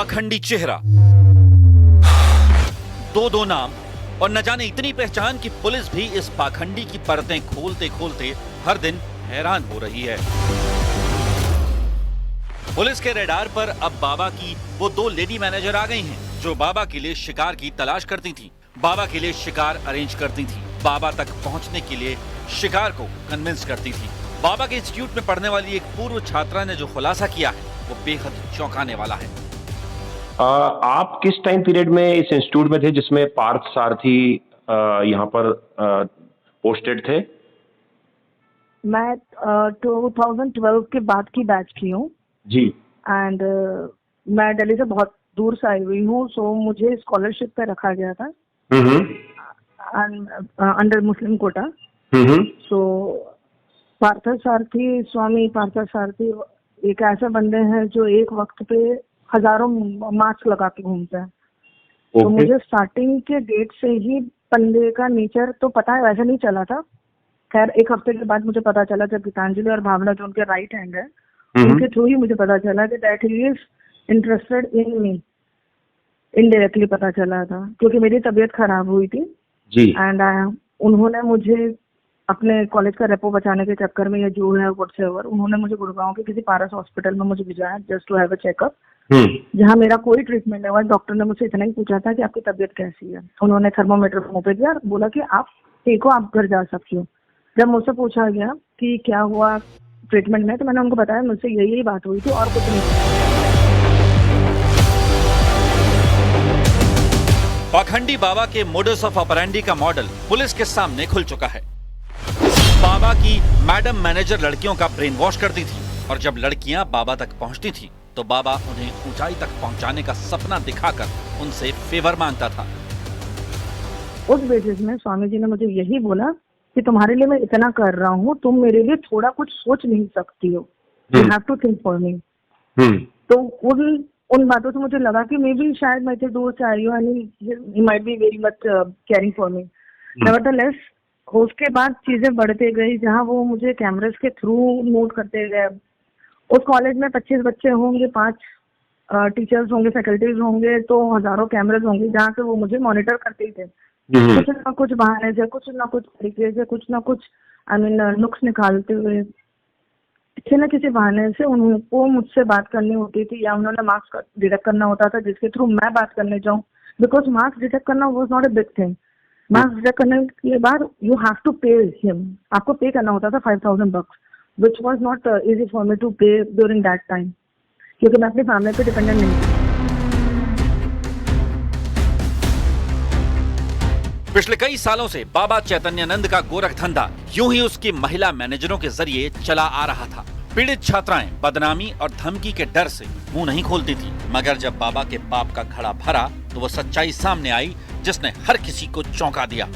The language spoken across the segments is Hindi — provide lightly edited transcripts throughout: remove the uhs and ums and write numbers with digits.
पाखंडी चेहरा, दो नाम और न जाने इतनी पहचान कि पुलिस भी इस पाखंडी की परतें खोलते खोलते हर दिन हैरान हो रही है। पुलिस के रडार पर अब बाबा की वो दो लेडी मैनेजर आ गई हैं, जो बाबा के लिए शिकार की तलाश करती थीं, बाबा के लिए शिकार अरेंज करती थीं, बाबा तक पहुंचने के लिए शिकार को कन्विंस करती थीं। बाबा के इंस्टीट्यूट में पढ़ने वाली एक पूर्व छात्रा ने जो खुलासा किया है वो बेहद चौंकाने वाला है। आप किस टाइम पीरियड में इस इंस्टीट्यूट में थे जिसमें पार्थ सारथी यहाँ पर पोस्टेड थे? मैं 2012 के बाद की बैच की हूँ जी। एंड मैं दिल्ली से बहुत दूर से आई हुई हूँ, सो मुझे स्कॉलरशिप पे रखा गया था अंडर मुस्लिम कोटा। सो पार्थ सारथी, स्वामी पार्थ सारथी एक ऐसे बंदे हैं जो एक वक्त पे हजारों मास्क लगा के घूमते हैं। तो मुझे स्टार्टिंग के डेट से ही बंदे का नेचर तो पता है, वैसे नहीं चला था। खैर एक हफ्ते के बाद मुझे पता चला जब गीतांजलि और भावना जो उनके राइट हैंड है उनके थ्रू ही मुझे पता चला कि that he is interested in me. Indirectly पता चला था क्योंकि मेरी तबीयत खराब हुई थी जी। एंड उन्होंने मुझे अपने कॉलेज का रेपो बचाने के चक्कर में, या जो है व्हाट्सएवर, उन्होंने मुझे गुड़गांव के किसी पारस हॉस्पिटल में मुझे भिजाया just to have a checkup, जहाँ मेरा कोई ट्रीटमेंट नहीं हुआ। डॉक्टर ने मुझसे इतना ही पूछा था कि आपकी तबीयत कैसी है। उन्होंने थर्मोमीटर मुंह पे दिया और बोला कि आप ठीक हो, आप घर जा सकते हो। जब मुझसे पूछा गया कि क्या हुआ ट्रीटमेंट में, तो मैंने उनको बताया मुझसे यही बात हुई थी और कुछ नहीं। पाखंडी बाबा के मोडस ऑफ ऑपरेंडी का मॉडल पुलिस के सामने खुल चुका है। बाबा की मैडम मैनेजर लड़कियों का ब्रेन वॉश करती थी और जब लड़कियां बाबा तक पहुंचती थी तो बाबा उन्हें ऊंचाई तक पहुंचाने का सपना दिखाकर उनसे फेवर मांगता था। उस बेसिस में स्वामी जी ने मुझे यही बोला कि तुम्हारे लिए मैं इतना कर रहा हूँ, तुम मेरे लिए थोड़ा कुछ सोच नहीं सकती हो, you have to think for me. तो उन बातों से मुझे लगा कि मे बी शायद मैं इतने दूर से आई हूँ and he might be very much caring for me. Nevertheless उसके बाद चीजें बढ़ते गई, जहाँ वो मुझे कैमरेस के थ्रू नोट करते गए। उस कॉलेज में 25 बच्चे होंगे, 5 टीचर्स होंगे, फैकल्टीज होंगे, तो हजारों कैमरेज होंगे जहाँ से वो मुझे मॉनिटर करते ही थे। कुछ ना कुछ बहाने से, कुछ ना कुछ तरीके से, कुछ ना कुछ नुक्स निकालते हुए, किसी न किसी बहाने से उनको मुझसे बात करनी होती थी, या उन्होंने मार्क्स डिटेक्ट करना होता था जिसके थ्रू मैं बात करने जाऊँ। बिकॉज मार्क्स डिटेक्ट करना was not a big thing. Marks detect करने के बाद you have to pay him, आपको पे करना होता था 5000 bucks, which was not easy for me to pay during that time, क्योंकि मैं अपनी फैमिली पे डिपेंडेंट नहीं थी। पिछले कई सालों से बाबा चैतन्यानंद का गोरख धंधा यूं ही उसकी महिला मैनेजरों के जरिए चला आ रहा था। पीड़ित छात्राएं बदनामी और धमकी के डर से मुंह नहीं खोलती थी, मगर जब बाबा के पाप का घड़ा भरा तो वो सच्चाई सामने आई जिसने हर किसी को चौंका दिया।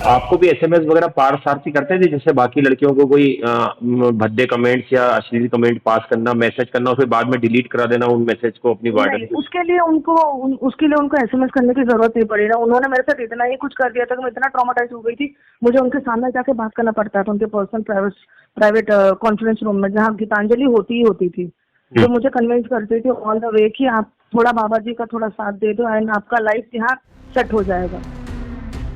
आपको भी एसएमएस वगैरह पार्थ सारथी करते थे जैसे बाकी लड़कियों को कोई भद्दे कमेंट्स या अश्लील कमेंट पास करना, मैसेज करना और फिर बाद में डिलीट करा देना उन मैसेज को अपनी वार्डन? उसके लिए उनको एसएमएस करने की जरूरत नहीं पड़ी ना। उन्होंने मेरे साथ इतना ही कुछ कर दिया था कि मैं इतना ट्रॉमाटाइज हो गई थी, मुझे उनके सामने जाके बात करना पड़ता था, उनके पर्सनल प्राइवेट कॉन्फ्रेंस रूम में, जहाँ गीतांजलि होती थी। तो मुझे कन्विंस करती थी ऑल द वे कि आप थोड़ा बाबा जी का थोड़ा साथ दे दो एंड आपका लाइफ यहाँ सेट हो जाएगा।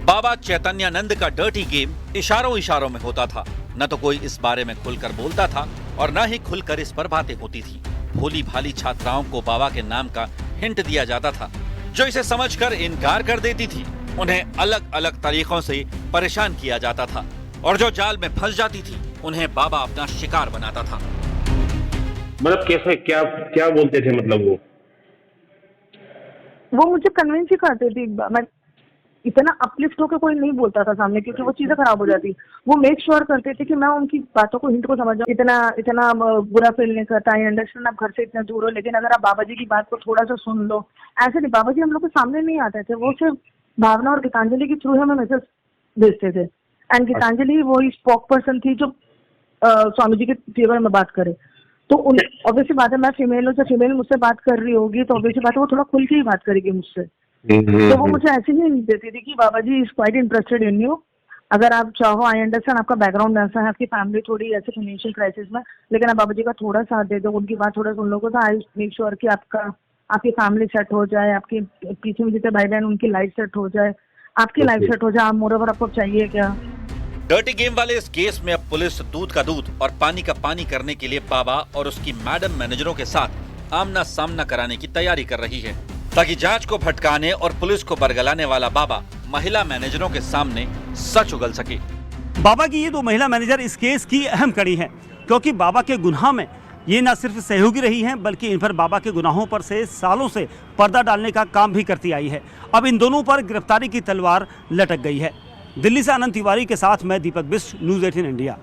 बाबा चैतन्यानंद का डर्टी गेम इशारों इशारों में होता था। न तो कोई इस बारे में खुलकर बोलता था और न ही खुलकर इस पर बातें होती थी। भोली भाली छात्राओं को बाबा के नाम का हिंट दिया जाता था, जो इसे समझकर इनकार कर देती थी। उन्हें अलग अलग तरीकों से परेशान किया जाता था और जो जाल में फंस जाती थी उन्हें बाबा अपना शिकार बनाता था। मतलब कैसे, क्या बोलते थे? मतलब वो मुझे कन्विंस ही करते थे। मैं इतना अपलिफ्ट होकर कोई नहीं बोलता था सामने, क्योंकि वो चीजें खराब हो जाती। वो मेक श्योर करते थे कि मैं उनकी बातों को, हिंट को समझ जाऊं। इतना बुरा फील नहीं करता। आई अंडरस्टैंड आप घर से इतना दूर हो, लेकिन अगर आप बाबा जी की बात को थोड़ा सा सुन लो। ऐसे नहीं, बाबा जी हम लोग के सामने नहीं आते थे, वो सिर्फ भावना और गीतांजलि के थ्रू हमें मैसेज भेजते थे। एंड गीतांजलि वो स्पोक पर्सन थी जो स्वामी जी के फेवर में बात करे। तो ऑब्वियसली बात है, मैं फीमेल हूँ, तो फीमेल मुझसे बात कर रही होगी तो ऑब्वियसली बात है वो थोड़ा खुल के ही बात करेगी मुझसे। तो वो मुझे ऐसे ही देती थी कि Baba ji is quite interested in you, अगर आप चाहो, आई अंडरस्टैंड आपका बैकग्राउंड ऐसा है, आपकी फैमिली थोड़ी ऐसे फाइनेंशियल क्राइसिस में, लेकिन आप बाबा जी का थोड़ा साथ दे दो, उनकी बात थोड़ा सुन लो तो आई मेक श्योर कि आपकी फैमिली सेट हो जाए, आपके पीछे में जितने भाई बहन उनकी लाइफ सेट हो जाए, आपकी लाइफ सेट हो जाए, आप मोर ओवर आपको चाहिए क्या? डर्टी गेम वाले इस केस में अब पुलिस दूध का दूध और पानी का पानी करने के लिए बाबा और उसकी मैडम मैनेजरों के साथ आमना सामना कराने की तैयारी कर रही है, ताकि जांच को भटकाने और पुलिस को बरगलाने वाला बाबा महिला मैनेजरों के सामने सच उगल सके। बाबा की ये दो महिला मैनेजर इस केस की अहम कड़ी हैं, क्योंकि बाबा के गुनाह में ये न सिर्फ सहयोगी रही हैं, बल्कि इन पर बाबा के गुनाहों पर से सालों से पर्दा डालने का काम भी करती आई है। अब इन दोनों पर गिरफ्तारी की तलवार लटक गई है। दिल्ली से आनंद तिवारी के साथ मैं दीपक बिष्ट, न्यूज़ 18 इंडिया।